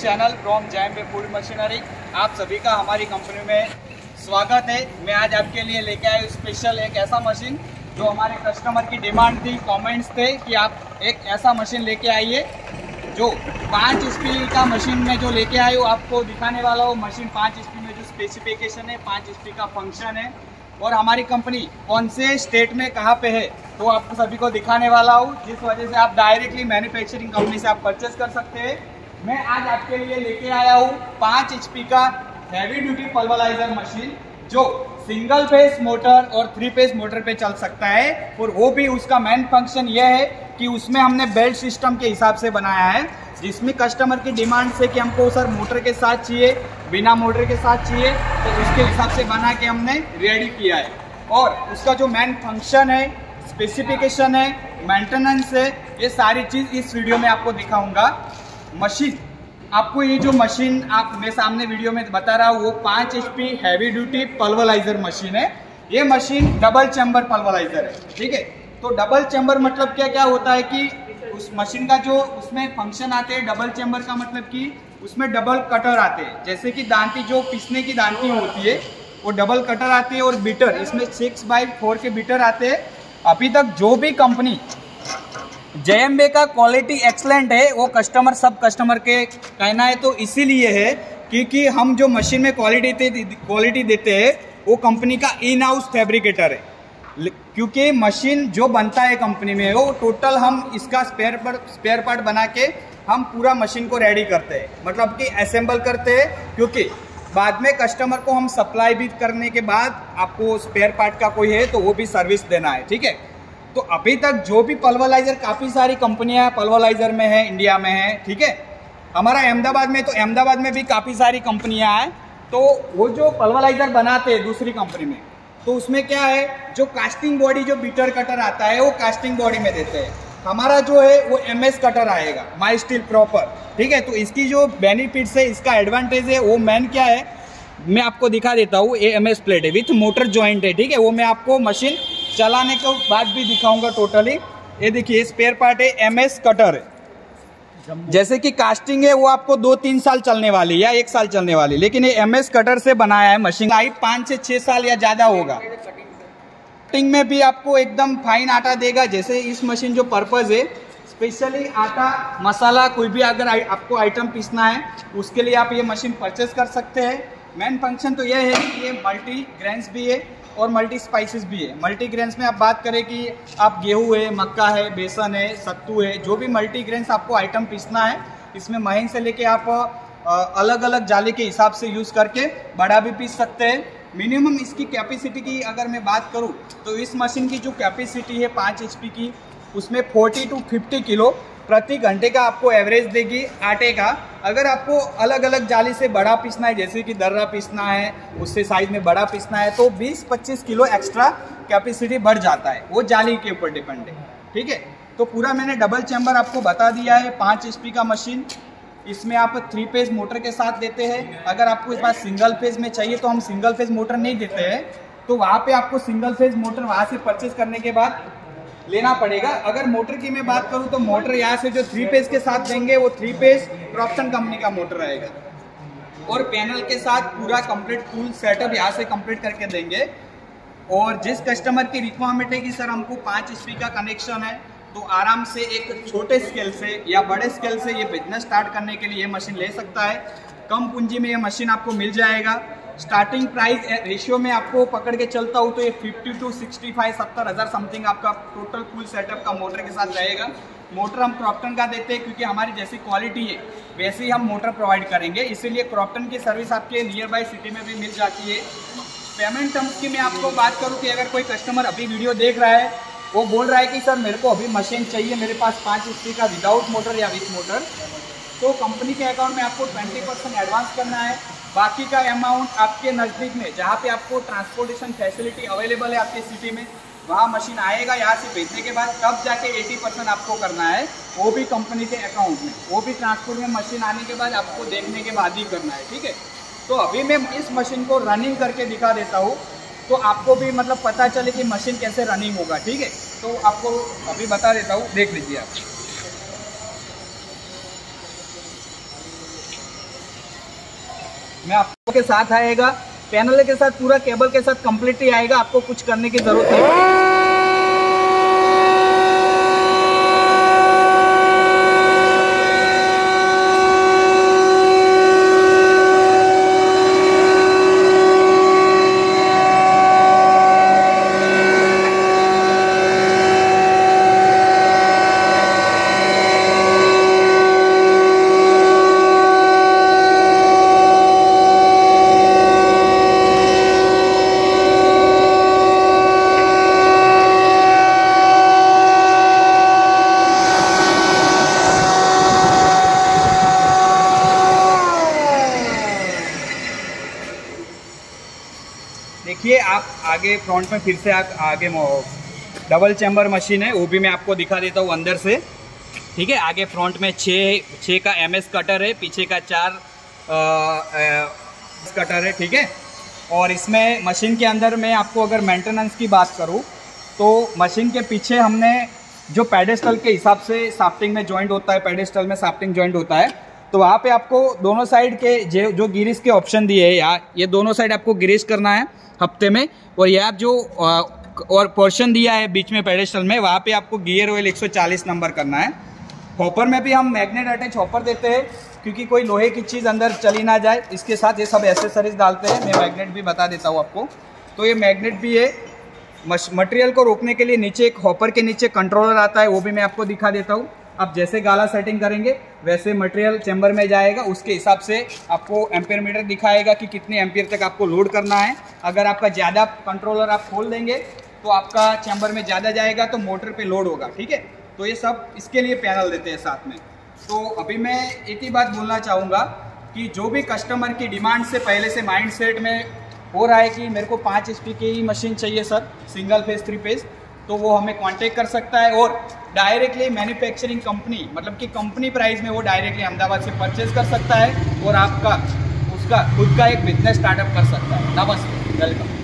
Channel from JMB food machinery. आप सभी का हमारी कंपनी में स्वागत है। मैं आज आपके लिए लेके आया स्पेशल एक ऐसा मशीन जो हमारे कस्टमर की डिमांड थी, कमेंट्स थे कि आप एक ऐसा मशीन लेके आइए जो 5 HP का मशीन में जो लेके आए हो आपको दिखाने वाला हो। मशीन 5 HP में जो स्पेसिफिकेशन है, 5 HP का फंक्शन है और हमारी कंपनी कौन से स्टेट में कहाँ पे है तो आपको सभी को दिखाने वाला हूँ, जिस वजह से आप डायरेक्टली मैन्युफैक्चरिंग कंपनी से आप परचेस कर सकते हैं। मैं आज आपके लिए लेके आया हूँ 5 HP का हैवी ड्यूटी पल्वराइजर मशीन जो सिंगल फेस मोटर और 3 फेस मोटर पे चल सकता है। और वो भी उसका मेन फंक्शन यह है कि उसमें हमने बेल्ट सिस्टम के हिसाब से बनाया है, जिसमें कस्टमर की डिमांड से कि हमको सर मोटर के साथ चाहिए, बिना मोटर के साथ चाहिए, तो उसके हिसाब से बना के हमने रेडी किया है। और उसका जो मेन फंक्शन है, स्पेसिफिकेशन है, मेंटेनेंस है, ये सारी चीज़ इस वीडियो में आपको दिखाऊंगा। मशीन आपको ये जो मशीन आप मैं सामने वीडियो में बता रहा हूँ वो 5 HP heavy duty pulveriser machine है। ये मशीन डबल चैम्बर पल्वराइजर है, ठीक है। तो डबल चैम्बर मतलब क्या होता है कि उस मशीन का जो उसमें फंक्शन आते हैं, डबल चैम्बर का मतलब कि उसमें डबल कटर आते हैं। जैसे कि दांती जो पीसने की दांती होती है वो डबल कटर आती है और बीटर इसमें 6x4 के बीटर आते हैं। अभी तक जो भी कंपनी JMB का क्वालिटी एक्सलेंट है वो सब कस्टमर के कहना है, तो इसीलिए है क्योंकि हम जो मशीन में क्वालिटी देते हैं वो कंपनी का इन हाउस फैब्रिकेटर है। क्योंकि मशीन जो बनता है कंपनी में वो टोटल हम इसका स्पेयर पार्ट बना के हम पूरा मशीन को रेडी करते हैं, मतलब कि असेंबल करते हैं। क्योंकि बाद में कस्टमर को हम सप्लाई भी करने के बाद आपको स्पेयर पार्ट का कोई है तो वो भी सर्विस देना है, ठीक है। तो अभी तक जो भी पल्वराइजर काफ़ी सारी कंपनियां पल्वराइजर में है, इंडिया में है, ठीक है। हमारा अहमदाबाद में भी काफ़ी सारी कंपनियां हैं। तो वो जो पल्वराइजर बनाते हैं दूसरी कंपनी में, तो उसमें क्या है, जो कास्टिंग बॉडी जो बीटर कटर आता है वो कास्टिंग बॉडी में देते हैं। हमारा जो है वो MS कटर आएगा, माई स्टील प्रॉपर, ठीक है। तो इसकी जो बेनिफिट्स है, इसका एडवांटेज है वो मेन क्या है मैं आपको दिखा देता हूँ। ये MS प्लेट है विथ मोटर जॉइंट है, ठीक है। वो मैं आपको मशीन चलाने के बाद भी दिखाऊंगा टोटली। ये देखिए स्पेयर पार्ट है, MS कटर है। जैसे कि कास्टिंग है वो आपको 2-3 साल चलने वाली या 1 साल चलने वाली, लेकिन ये MS कटर से बनाया है। मशीन लाइफ 5 से 6 साल या ज़्यादा होगा। कटिंग में भी आपको एकदम फाइन आटा देगा। जैसे इस मशीन जो पर्पज़ है स्पेशली आटा मसाला कोई भी अगर आपको आइटम पीसना है उसके लिए आप ये मशीन परचेस कर सकते हैं। मेन फंक्शन तो यह है कि ये मल्टी ग्रेन्स भी है और मल्टी स्पाइसेस भी है। मल्टी ग्रेन्स में आप बात करें कि आप गेहूँ है, मक्का है, बेसन है, सत्तू है, जो भी मल्टी ग्रेन्स आपको आइटम पीसना है, इसमें महीन से लेके आप अलग अलग जाली के हिसाब से यूज़ करके बड़ा भी पीस सकते हैं। मिनिमम इसकी कैपेसिटी की अगर मैं बात करूँ तो इस मशीन की जो कैपेसिटी है 5 HP की, उसमें 40 to 50 किलो प्रति घंटे का आपको एवरेज देगी आटे का। अगर आपको अलग अलग जाली से बड़ा पीसना है, जैसे कि दर्रा पीसना है, उससे साइज में बड़ा पीसना है, तो 20-25 किलो एक्स्ट्रा कैपेसिटी बढ़ जाता है, वो जाली के ऊपर डिपेंड है, ठीक है। तो पूरा मैंने डबल चैम्बर आपको बता दिया है। 5 HP का मशीन, इसमें आप 3 फेज मोटर के साथ देते हैं। अगर आपको इस बार सिंगल फेज में चाहिए तो हम सिंगल फेज मोटर नहीं देते हैं, तो वहाँ पे आपको सिंगल फेज मोटर वहाँ से परचेज करने के बाद लेना पड़ेगा। अगर मोटर की मैं बात करूं तो मोटर यहाँ से जो 3 फेज के साथ देंगे वो 3 फेज क्रॉम्पटन कंपनी का मोटर रहेगा और पैनल के साथ पूरा कंप्लीट फुल सेटअप यहाँ से कंप्लीट करके देंगे। और जिस कस्टमर की रिक्वायरमेंट है कि सर हमको 5 HP का कनेक्शन है, तो आराम से एक छोटे स्केल से या बड़े स्केल से ये बिजनेस स्टार्ट करने के लिए ये मशीन ले सकता है। कम पूंजी में ये मशीन आपको मिल जाएगा। स्टार्टिंग प्राइस रेशियो में आपको पकड़ के चलता हूँ तो ये 50 to 65-70 हज़ार समथिंग आपका टोटल फुल सेटअप का मोटर के साथ रहेगा। मोटर हम क्रॉम्पटन का देते हैं क्योंकि हमारी जैसी क्वालिटी है वैसे ही हम मोटर प्रोवाइड करेंगे, इसीलिए क्रॉम्पटन की सर्विस आपके नियर बाई सिटी में भी मिल जाती है। पेमेंट टर्म्स की मैं आपको बात करूँ कि अगर कोई कस्टमर अभी वीडियो देख रहा है, वो बोल रहा है कि सर मेरे को अभी मशीन चाहिए, मेरे पास 5 HP का विदाउट मोटर या विथ मोटर, तो कंपनी के अकाउंट में आपको 20% एडवांस करना है। बाकी का अमाउंट आपके नज़दीक में जहाँ पे आपको ट्रांसपोर्टेशन फैसिलिटी अवेलेबल है आपके सिटी में, वहाँ मशीन आएगा, यहाँ से भेजने के बाद तब जाके 80% आपको करना है, वो भी कंपनी के अकाउंट में, वो भी ट्रांसपोर्ट में मशीन आने के बाद आपको देखने के बाद ही करना है, ठीक है। तो अभी मैं इस मशीन को रनिंग करके दिखा देता हूँ तो आपको भी मतलब पता चले कि मशीन कैसे रनिंग होगा, ठीक है। तो आपको अभी बता देता हूँ, देख लीजिए आप। मैं आपको के साथ आएगा, पैनल के साथ पूरा केबल के साथ कंप्लीटली आएगा, आपको कुछ करने की जरूरत नहीं। देखिए आप आगे फ्रंट में फिर से आप आगे डबल चैम्बर मशीन है, वो भी मैं आपको दिखा देता हूँ अंदर से। ठीक है, आगे फ्रंट में 6 का MS कटर है, पीछे का 4 कटर है। ठीक है, और इसमें मशीन के अंदर मैं आपको अगर मेंटेनेंस की बात करूँ तो मशीन के पीछे हमने जो पेडेस्टल के हिसाब से साफ्टिंग में जॉइंट होता है, पेडेस्टल में साफ्टिंग जॉइंट होता है, तो वहाँ पे आपको दोनों साइड के जो गिरीस के ऑप्शन दिए हैं, या ये दोनों साइड आपको गिरीस करना है हफ्ते में। और ये आप जो और पोर्शन दिया है बीच में पेडेस्टल में, वहाँ पे आपको गियर ऑयल 140 नंबर करना है। हॉपर में भी हम मैग्नेट अटैच हॉपर देते हैं, क्योंकि कोई लोहे की चीज़ अंदर चली ना जाए, इसके साथ ये सब एसेसरीज डालते हैं। मैं मैग्नेट भी बता देता हूँ आपको। तो ये मैग्नेट भी है। मटेरियल को रोकने के लिए नीचे एक हॉपर के नीचे कंट्रोलर आता है, वो भी मैं आपको दिखा देता हूँ। आप जैसे गाला सेटिंग करेंगे वैसे मटेरियल चैम्बर में जाएगा, उसके हिसाब से आपको एम्पियर मीटर दिखाएगा कि कितने एम्पियर तक आपको लोड करना है। अगर आपका ज़्यादा कंट्रोलर आप खोल देंगे तो आपका चैम्बर में ज़्यादा जाएगा, तो मोटर पे लोड होगा। ठीक है, तो ये सब इसके लिए पैनल देते हैं साथ में। तो अभी मैं एक ही बात बोलना चाहूँगा कि जो भी कस्टमर की डिमांड से पहले से माइंड सेट में हो रहा है कि मेरे को 5 HP की ही मशीन चाहिए सर, सिंगल फेज 3 फेज, तो वो हमें कांटेक्ट कर सकता है और डायरेक्टली मैन्युफैक्चरिंग कंपनी, मतलब कि कंपनी प्राइस में वो डायरेक्टली अहमदाबाद से परचेज कर सकता है और आपका उसका खुद का एक बिजनेस स्टार्टअप कर सकता है। नमस्ते, वेलकम।